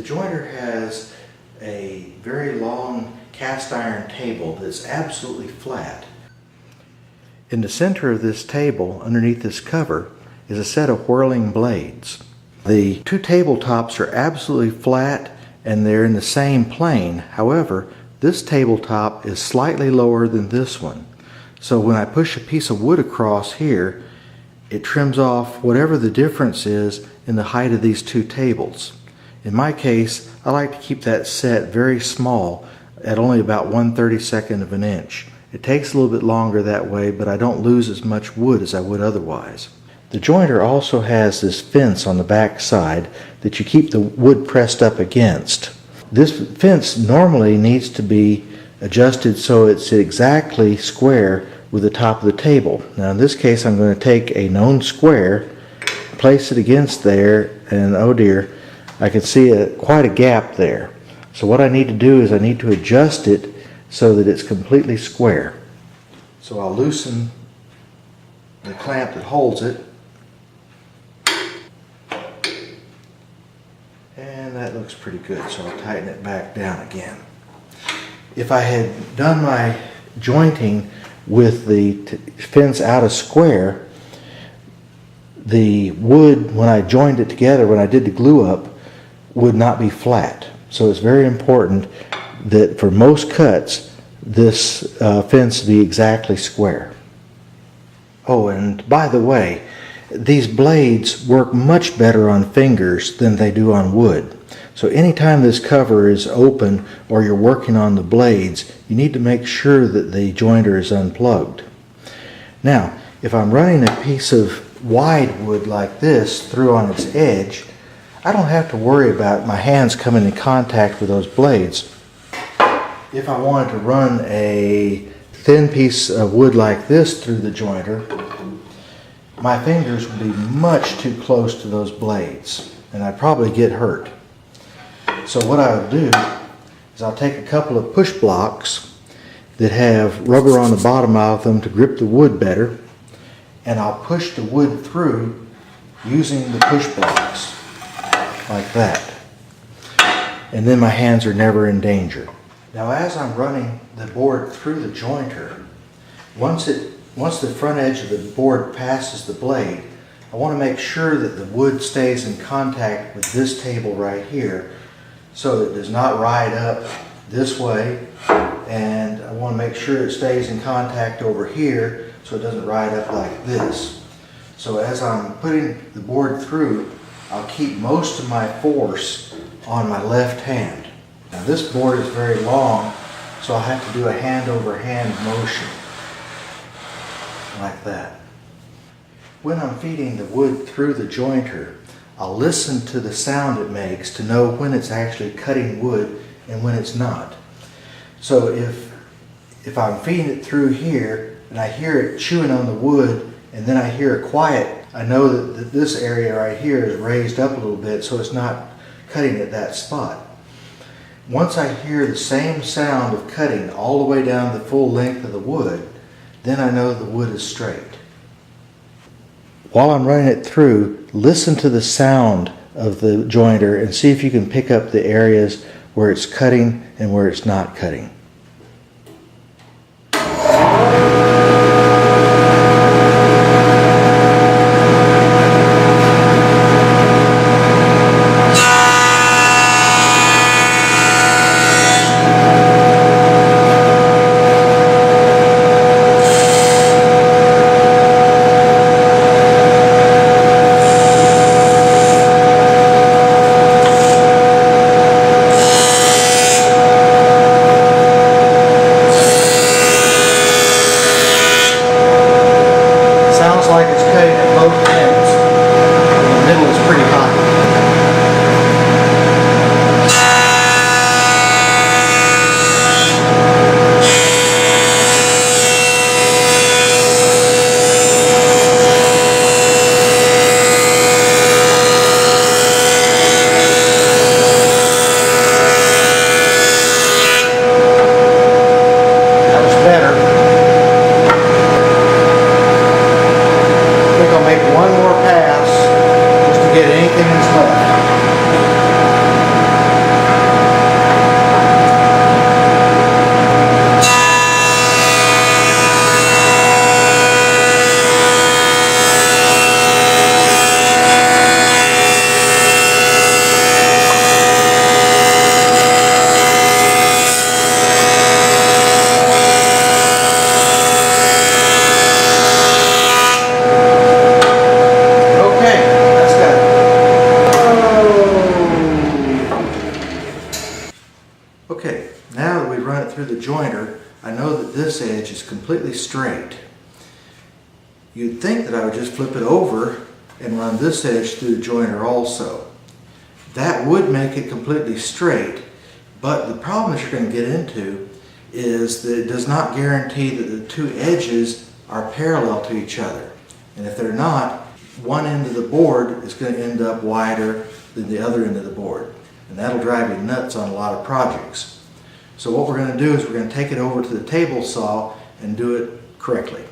jointer has a very long cast iron table that's absolutely flat. In the center of this table, underneath this cover, is a set of whirling blades. The two tabletops are absolutely flat and they're in the same plane. However, this tabletop is slightly lower than this one. So when I push a piece of wood across here, it trims off whatever the difference is in the height of these two tables. In my case, I like to keep that set very small at only about 1/32 of an inch. It takes a little bit longer that way, but I don't lose as much wood as I would otherwise. The jointer also has this fence on the back side that you keep the wood pressed up against. This fence normally needs to be adjusted so it's exactly square with the top of the table. Now in this case I'm going to take a known square, place it against there, and oh dear, I can see quite a gap there. So what I need to do is I need to adjust it so that it's completely square. So I'll loosen the clamp that holds it, and that looks pretty good, so I'll tighten it back down again. If I had done my jointing with the fence out of square, the wood, when I joined it together, when I did the glue up, would not be flat. So it's very important that for most cuts, this fence be exactly square. Oh, and by the way, these blades work much better on fingers than they do on wood. So anytime this cover is open or you're working on the blades, you need to make sure that the jointer is unplugged. Now, if I'm running a piece of wide wood like this through on its edge, I don't have to worry about my hands coming in contact with those blades. If I wanted to run a thin piece of wood like this through the jointer, my fingers would be much too close to those blades and I'd probably get hurt. So what I'll do is I'll take a couple of push blocks that have rubber on the bottom of them to grip the wood better, and I'll push the wood through using the push blocks like that. And then my hands are never in danger. Now as I'm running the board through the jointer, once the front edge of the board passes the blade, I want to make sure that the wood stays in contact with this table right here so that it does not ride up this way, and I want to make sure it stays in contact over here so it doesn't ride up like this. So as I'm putting the board through, I'll keep most of my force on my left hand. Now this board is very long, so I'll have to do a hand over hand motion like that. When I'm feeding the wood through the jointer, I'll listen to the sound it makes to know when it's actually cutting wood and when it's not. So if I'm feeding it through here and I hear it chewing on the wood and then I hear a quiet, I know that this area right here is raised up a little bit so it's not cutting at that spot. Once I hear the same sound of cutting all the way down the full length of the wood, then I know the wood is straight. While I'm running it through, listen to the sound of the jointer and see if you can pick up the areas where it's cutting and where it's not cutting. through the jointer, I know that this edge is completely straight. You'd think that I would just flip it over and run this edge through the jointer also. That would make it completely straight, but the problem that you're going to get into is that it does not guarantee that the two edges are parallel to each other. And if they're not, one end of the board is going to end up wider than the other end of the board. And that'll drive you nuts on a lot of projects. So what we're going to do is we're going to take it over to the table saw and do it correctly.